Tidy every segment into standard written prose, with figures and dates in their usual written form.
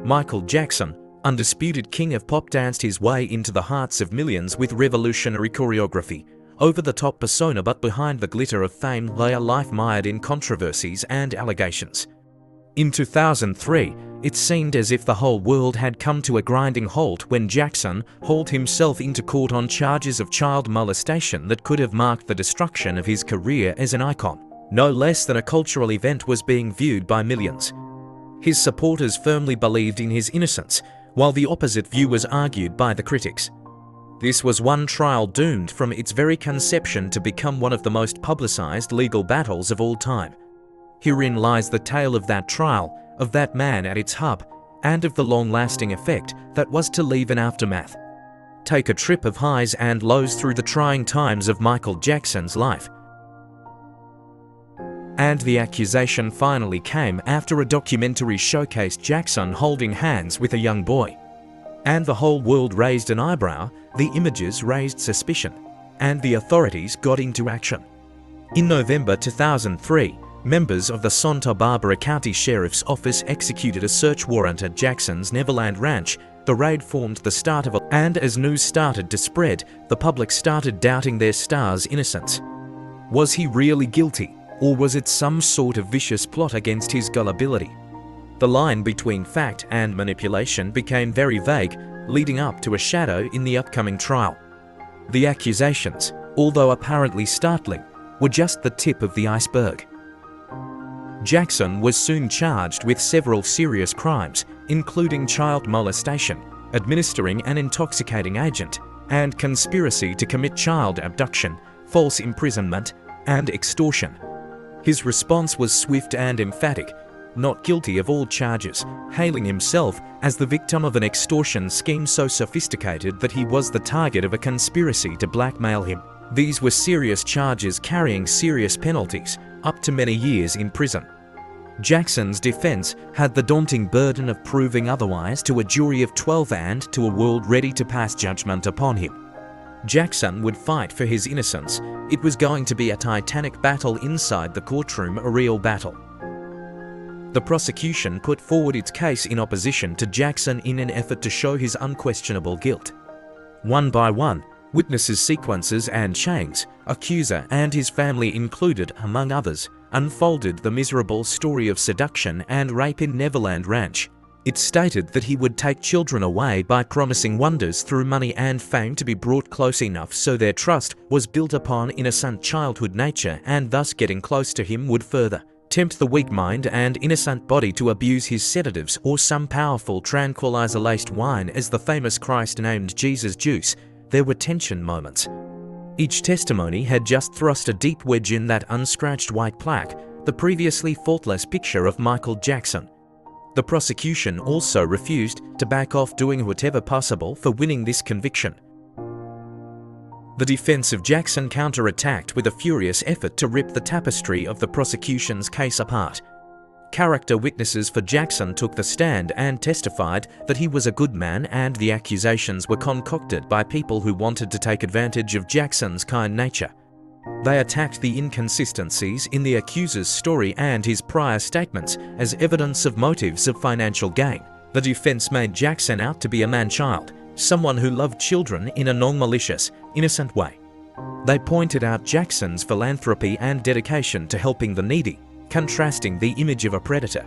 Michael Jackson, undisputed king of pop, danced his way into the hearts of millions with revolutionary choreography, over-the-top persona, but behind the glitter of fame lay a life mired in controversies and allegations. In 2003, it seemed as if the whole world had come to a grinding halt when Jackson hauled himself into court on charges of child molestation that could have marked the destruction of his career as an icon. No less than a cultural event was being viewed by millions. His supporters firmly believed in his innocence, while the opposite view was argued by the critics. This was one trial doomed from its very conception to become one of the most publicized legal battles of all time. Herein lies the tale of that trial, of that man at its hub, and of the long-lasting effect that was to leave an aftermath. Take a trip of highs and lows through the trying times of Michael Jackson's life. And the accusation finally came after a documentary showcased Jackson holding hands with a young boy. And the whole world raised an eyebrow, the images raised suspicion, and the authorities got into action. In November 2003, members of the Santa Barbara County Sheriff's Office executed a search warrant at Jackson's Neverland Ranch. The raid formed the start of and as news started to spread, the public started doubting their star's innocence. Was he really guilty, or was it some sort of vicious plot against his gullibility? The line between fact and manipulation became very vague, leading up to a shadow in the upcoming trial. The accusations, although apparently startling, were just the tip of the iceberg. Jackson was soon charged with several serious crimes, including child molestation, administering an intoxicating agent, and conspiracy to commit child abduction, false imprisonment, and extortion. His response was swift and emphatic, not guilty of all charges, hailing himself as the victim of an extortion scheme so sophisticated that he was the target of a conspiracy to blackmail him. These were serious charges carrying serious penalties, up to many years in prison. Jackson's defense had the daunting burden of proving otherwise to a jury of 12 and to a world ready to pass judgment upon him. Jackson would fight for his innocence. It was going to be a titanic battle inside the courtroom, a real battle. The prosecution put forward its case in opposition to Jackson in an effort to show his unquestionable guilt. One by one, witnesses, sequences, and chains, accuser and his family included, among others, unfolded the miserable story of seduction and rape in Neverland Ranch. It stated that he would take children away by promising wonders through money and fame to be brought close enough so their trust was built upon innocent childhood nature, and thus getting close to him would further tempt the weak mind and innocent body to abuse his sedatives or some powerful tranquilizer-laced wine as the famous Christ named Jesus juice. There were tension moments. Each testimony had just thrust a deep wedge in that unscratched white plaque, the previously faultless picture of Michael Jackson. The prosecution also refused to back off doing whatever possible for winning this conviction. The defense of Jackson counterattacked with a furious effort to rip the tapestry of the prosecution's case apart. Character witnesses for Jackson took the stand and testified that he was a good man, and the accusations were concocted by people who wanted to take advantage of Jackson's kind nature. They attacked the inconsistencies in the accuser's story and his prior statements as evidence of motives of financial gain. The defense made Jackson out to be a man-child, someone who loved children in a non-malicious, innocent way. They pointed out Jackson's philanthropy and dedication to helping the needy, contrasting the image of a predator.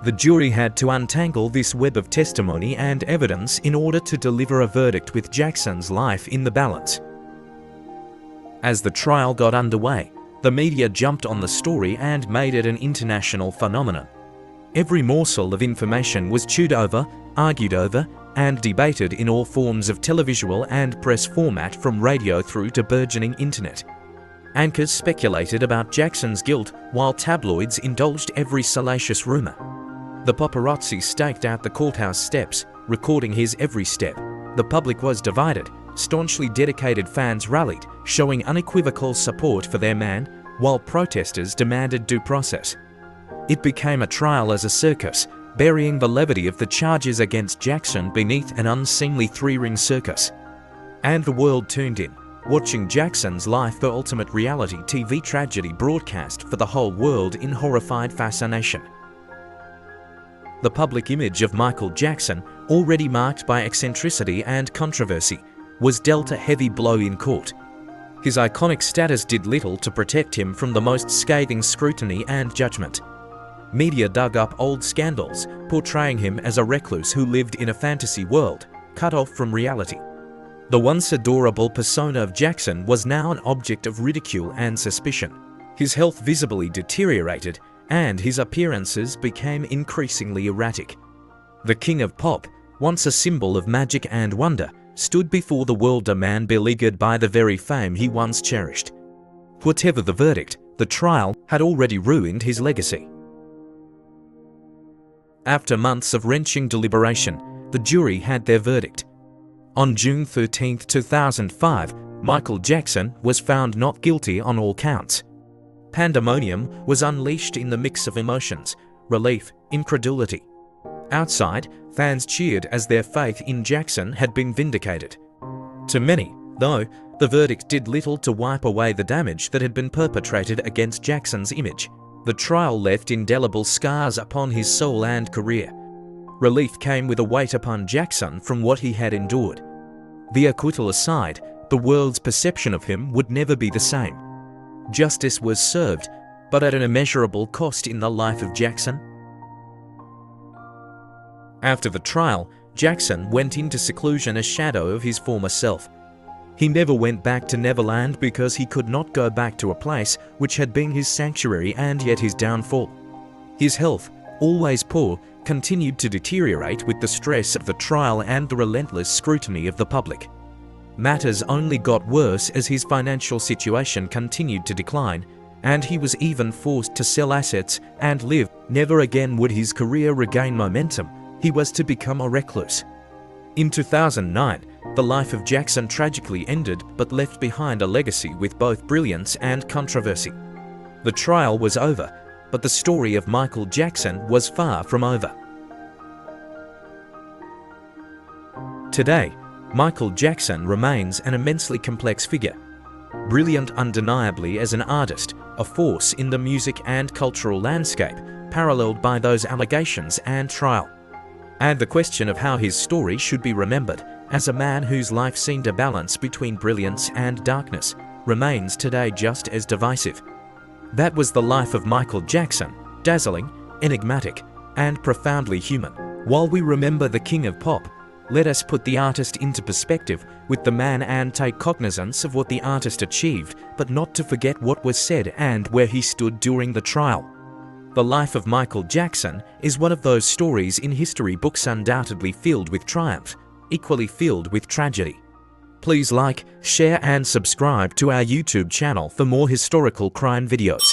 The jury had to untangle this web of testimony and evidence in order to deliver a verdict with Jackson's life in the balance. As the trial got underway, the media jumped on the story and made it an international phenomenon. Every morsel of information was chewed over, argued over, and debated in all forms of televisual and press format, from radio through to burgeoning internet. Anchors speculated about Jackson's guilt, while tabloids indulged every salacious rumor. The paparazzi staked out the courthouse steps, recording his every step. The public was divided. Staunchly dedicated fans rallied, showing unequivocal support for their man, while protesters demanded due process. It became a trial as a circus, burying the levity of the charges against Jackson beneath an unseemly three-ring circus. And the world tuned in, watching Jackson's life, the ultimate reality TV tragedy broadcast for the whole world in horrified fascination. the public image of Michael Jackson, already marked by eccentricity and controversy, was dealt a heavy blow in court. His iconic status did little to protect him from the most scathing scrutiny and judgment. Media dug up old scandals, portraying him as a recluse who lived in a fantasy world, cut off from reality. The once adorable persona of Jackson was now an object of ridicule and suspicion. His health visibly deteriorated, and his appearances became increasingly erratic. The King of Pop, once a symbol of magic and wonder, stood before the world a man beleaguered by the very fame he once cherished. Whatever the verdict, the trial had already ruined his legacy. After months of wrenching deliberation, the jury had their verdict. On June 13, 2005, Michael Jackson was found not guilty on all counts. Pandemonium was unleashed in the mix of emotions, relief, incredulity. Outside, fans cheered as their faith in Jackson had been vindicated. To many, though, the verdict did little to wipe away the damage that had been perpetrated against Jackson's image. The trial left indelible scars upon his soul and career. Relief came with a weight upon Jackson from what he had endured. The acquittal aside, the world's perception of him would never be the same. Justice was served, but at an immeasurable cost in the life of Jackson. After the trial, Jackson went into seclusion, a shadow of his former self. He never went back to Neverland because he could not go back to a place which had been his sanctuary and yet his downfall. His health, always poor, continued to deteriorate with the stress of the trial and the relentless scrutiny of the public. Matters only got worse as his financial situation continued to decline, and he was even forced to sell assets and live. Never again would his career regain momentum. He was to become a recluse. In 2009, the life of Jackson tragically ended but left behind a legacy with both brilliance and controversy. The trial was over, but the story of Michael Jackson was far from over. Today, Michael Jackson remains an immensely complex figure. Brilliant undeniably as an artist, a force in the music and cultural landscape, paralleled by those allegations and trial. And the question of how his story should be remembered, as a man whose life seemed a balance between brilliance and darkness, remains today just as divisive. That was the life of Michael Jackson, dazzling, enigmatic, and profoundly human. While we remember the King of Pop, let us put the artist into perspective with the man and take cognizance of what the artist achieved, but not to forget what was said and where he stood during the trial. The life of Michael Jackson is one of those stories in history books undoubtedly filled with triumph, equally filled with tragedy. Please like, share and subscribe to our YouTube channel for more historical crime videos.